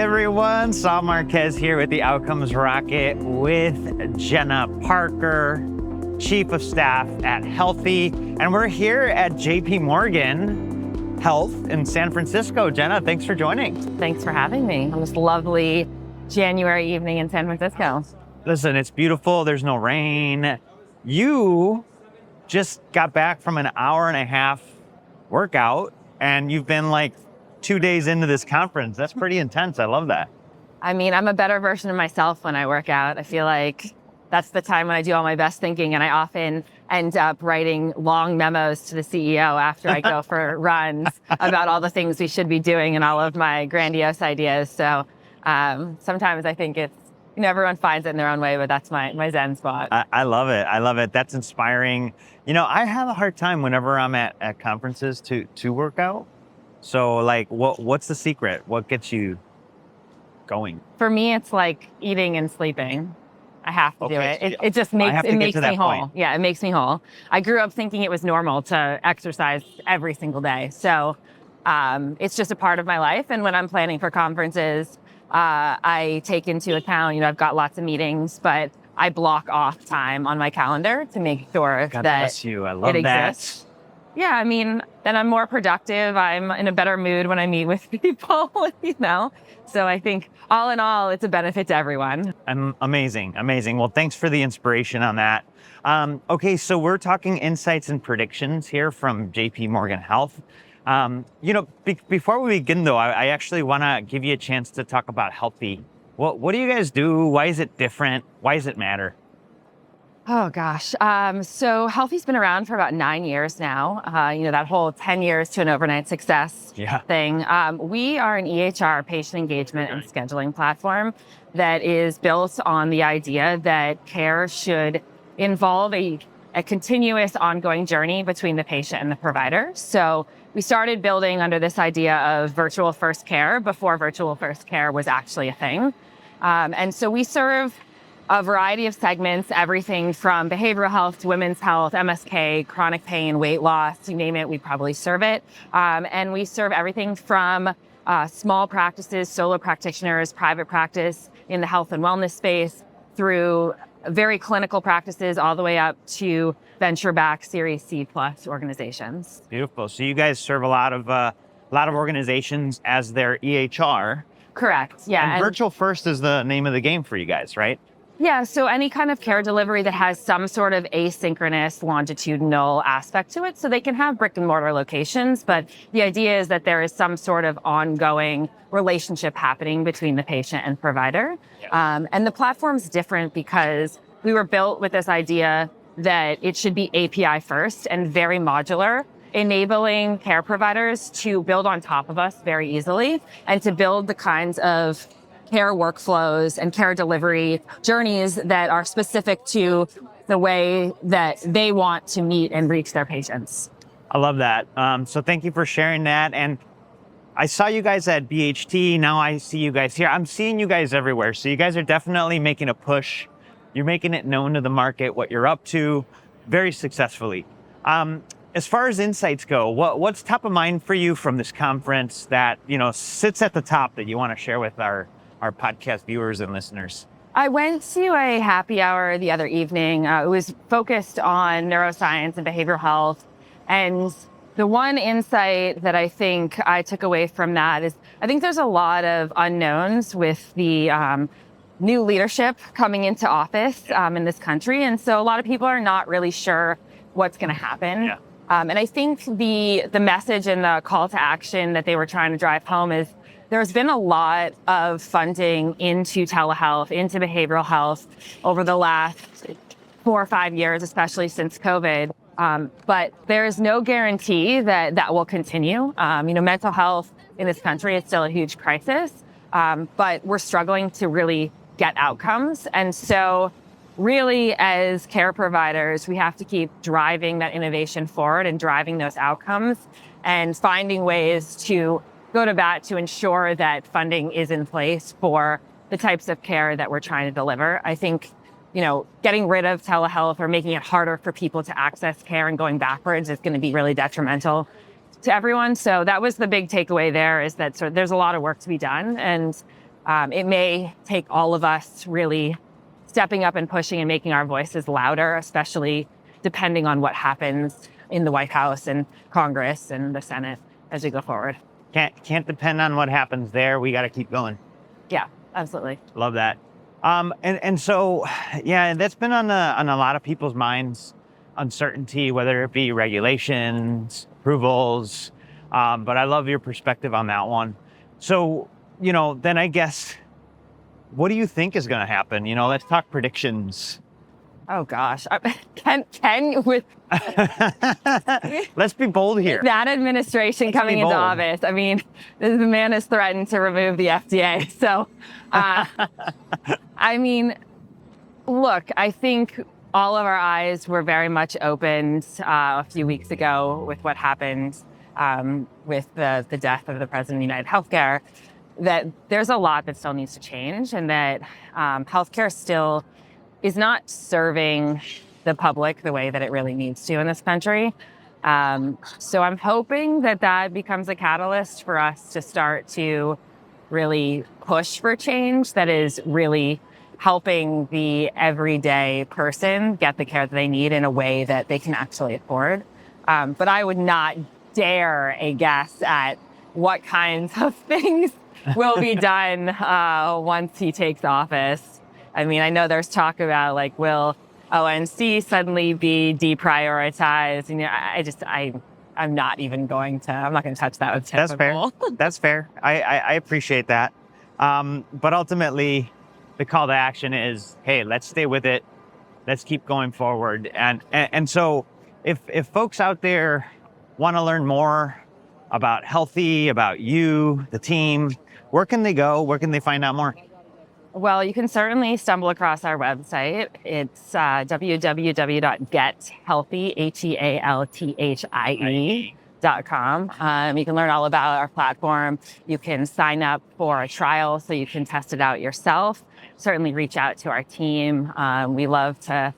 everyone, Saul Marquez here with the Outcomes Rocket with Jenna Parker, Chief of Staff at Healthie, and we're here at JPM Health in San Francisco. Jenna, thanks for joining. Thanks for having me on this lovely January evening in San Francisco. Listen, it's beautiful, there's no rain. You just got back from an hour and a half workout, and you've been like 2 days into this conference. That's pretty intense. I love that. I mean, I'm a better version of myself when I work out. I feel like that's the time when I do all my best thinking, and I often end up writing long memos to the CEO after I go for runs about all the things we should be doing and all of my grandiose ideas. So sometimes I think it's, everyone finds it in their own way, but that's my Zen spot. I love it. I love it. That's inspiring. I have a hard time whenever I'm at conferences to work out. So like, what's the secret? What gets you going? For me, it's like eating and sleeping. I have to do it. It just makes me whole. Point. Yeah, it makes me whole. I grew up thinking it was normal to exercise every single day. So it's just a part of my life. And when I'm planning for conferences, I take into account, I've got lots of meetings, but I block off time on my calendar to make sure God that bless you. I love it that. exists. Yeah, I mean, then I'm more productive. I'm in a better mood when I meet with people, So I think all in all, it's a benefit to everyone. Amazing. Well, thanks for the inspiration on that. Okay, so we're talking insights and predictions here from JPM Health. Before we begin though, I actually want to give you a chance to talk about Healthie. What do you guys do? Why is it different? Why does it matter? Oh, gosh. So Healthie's been around for about 9 years now. That whole 10 years to an overnight success thing. We are an EHR, patient engagement and scheduling platform that is built on the idea that care should involve a continuous ongoing journey between the patient and the provider. So we started building under this idea of virtual first care before virtual first care was actually a thing. And so we serve a variety of segments, everything from behavioral health to women's health, MSK, chronic pain, weight loss, you name it, we probably serve it. And we serve everything from small practices, solo practitioners, private practice in the health and wellness space, through very clinical practices all the way up to venture-backed Series C+ organizations. Beautiful. So you guys serve a lot of organizations as their EHR. Correct. Yeah. And virtual first is the name of the game for you guys, right? Yeah, so any kind of care delivery that has some sort of asynchronous longitudinal aspect to it. So they can have brick and mortar locations, but the idea is that there is some sort of ongoing relationship happening between the patient and provider. Yeah. And the platform's different because we were built with this idea that it should be API first and very modular, enabling care providers to build on top of us very easily and to build the kinds of care workflows and care delivery journeys that are specific to the way that they want to meet and reach their patients. I love that. So thank you for sharing that. And I saw you guys at BHT. Now I see you guys here. I'm seeing you guys everywhere. So you guys are definitely making a push. You're making it known to the market what you're up to very successfully. As far as insights go, what's top of mind for you from this conference that, sits at the top that you want to share with our podcast viewers and listeners? I went to a happy hour the other evening. It was focused on neuroscience and behavioral health. And the one insight that I think I took away from that is I think there's a lot of unknowns with the new leadership coming into office in this country. And so a lot of people are not really sure what's going to happen. Yeah. And I think the message and the call to action that they were trying to drive home is there's been a lot of funding into telehealth, into behavioral health over the last 4 or 5 years, especially since COVID. But there is no guarantee that will continue. Mental health in this country is still a huge crisis, but we're struggling to really get outcomes. And so really, as care providers, we have to keep driving that innovation forward and driving those outcomes and finding ways to go to bat to ensure that funding is in place for the types of care that we're trying to deliver. I think, getting rid of telehealth or making it harder for people to access care and going backwards is going to be really detrimental to everyone. So that was the big takeaway there, is that there's a lot of work to be done. And It may take all of us really stepping up and pushing and making our voices louder, especially depending on what happens in the White House and Congress and the Senate as we go forward. Can't depend on what happens there. We got to keep going. Yeah, absolutely. Love that. And so, yeah, that's been on a lot of people's minds, uncertainty, whether it be regulations, approvals. But I love your perspective on that one. So, then I guess, what do you think is going to happen? Let's talk predictions. Oh gosh, Ken with let's be bold here. That administration coming into office. I mean, the man has threatened to remove the FDA. So, I mean, look, I think all of our eyes were very much opened a few weeks ago with what happened with the death of the president of United Healthcare, that there's a lot that still needs to change, and that healthcare still is not serving the public the way that it really needs to in this country. So I'm hoping that becomes a catalyst for us to start to really push for change that is really helping the everyday person get the care that they need in a way that they can actually afford. But I would not dare a guess at what kinds of things will be done once he takes office. I mean, I know there's talk about will ONC suddenly be deprioritized? I'm not going to touch that with 10 That's fair. That's fair. I appreciate that. But ultimately, the call to action is, hey, let's stay with it. Let's keep going forward. And so if folks out there want to learn more about Healthie, about you, the team, where can they go? Where can they find out more? Well, you can certainly stumble across our website. It's www.healthie.com. You can learn all about our platform. You can sign up for a trial so you can test it out yourself. Certainly reach out to our team. We love to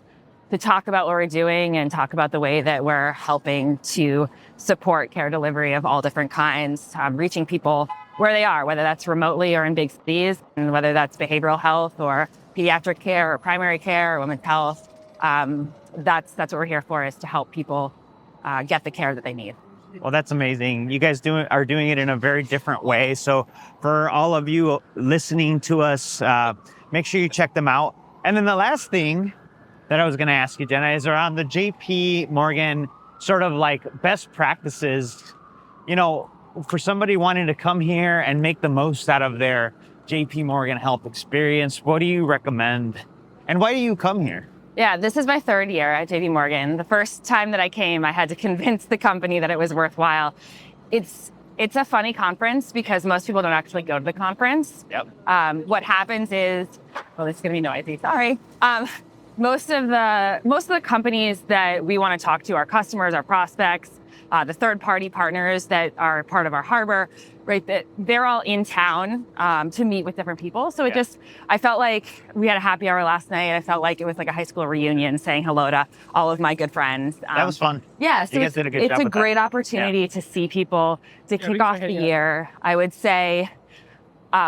talk about what we're doing and talk about the way that we're helping to support care delivery of all different kinds, reaching people where they are, whether that's remotely or in big cities, and whether that's behavioral health or pediatric care or primary care or women's health. That's what we're here for, is to help people get the care that they need. Well, that's amazing. You guys are doing it in a very different way. So for all of you listening to us, make sure you check them out. And then the last thing that I was going to ask you, Jenna, is around the JP Morgan sort of best practices, for somebody wanting to come here and make the most out of their JP Morgan Health experience. What do you recommend? And why do you come here? Yeah, this is my third year at JP Morgan. The first time that I came, I had to convince the company that it was worthwhile. It's a funny conference because most people don't actually go to the conference. Yep. What happens is, well, this is going to be noisy, sorry. Most of the companies that we want to talk to, our customers, our prospects, the third-party partners that are part of our harbor, right? That they're all in town to meet with different people. So I felt like we had a happy hour last night. I felt like it was like a high school reunion, saying hello to all of my good friends. That was fun. Yeah, so you guys did a good job. It's a great opportunity to see people, to kick off the year. I would say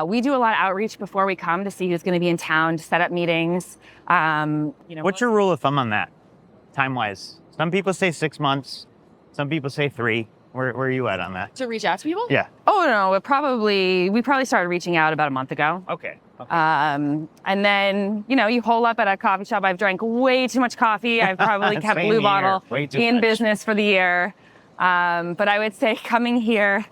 we do a lot of outreach before we come to see who's going to be in town, to set up meetings. What's your rule of thumb on that, time-wise? Some people say 6 months. Some people say 3. Where are you at on that? To reach out to people? Yeah. Oh, no, we probably started reaching out about a month ago. Okay. And then, you hole up at a coffee shop. I've drank way too much coffee. I've probably kept Blue Bottle in business for the year. But I would say coming here,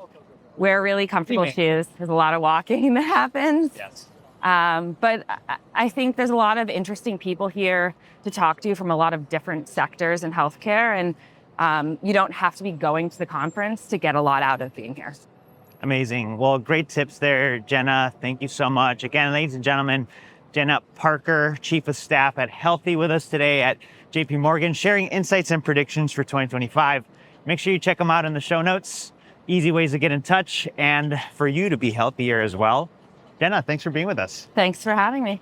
wear really comfortable shoes. There's a lot of walking that happens. Yes. But I think there's a lot of interesting people here to talk to from a lot of different sectors in healthcare. And you don't have to be going to the conference to get a lot out of being here. Amazing. Well, great tips there, Jenna. Thank you so much. Again, ladies and gentlemen, Jenna Parker, Chief of Staff at Healthie, with us today at JP Morgan, sharing insights and predictions for 2025. Make sure you check them out in the show notes. Easy ways to get in touch and for you to be healthier as well. Jenna, thanks for being with us. Thanks for having me.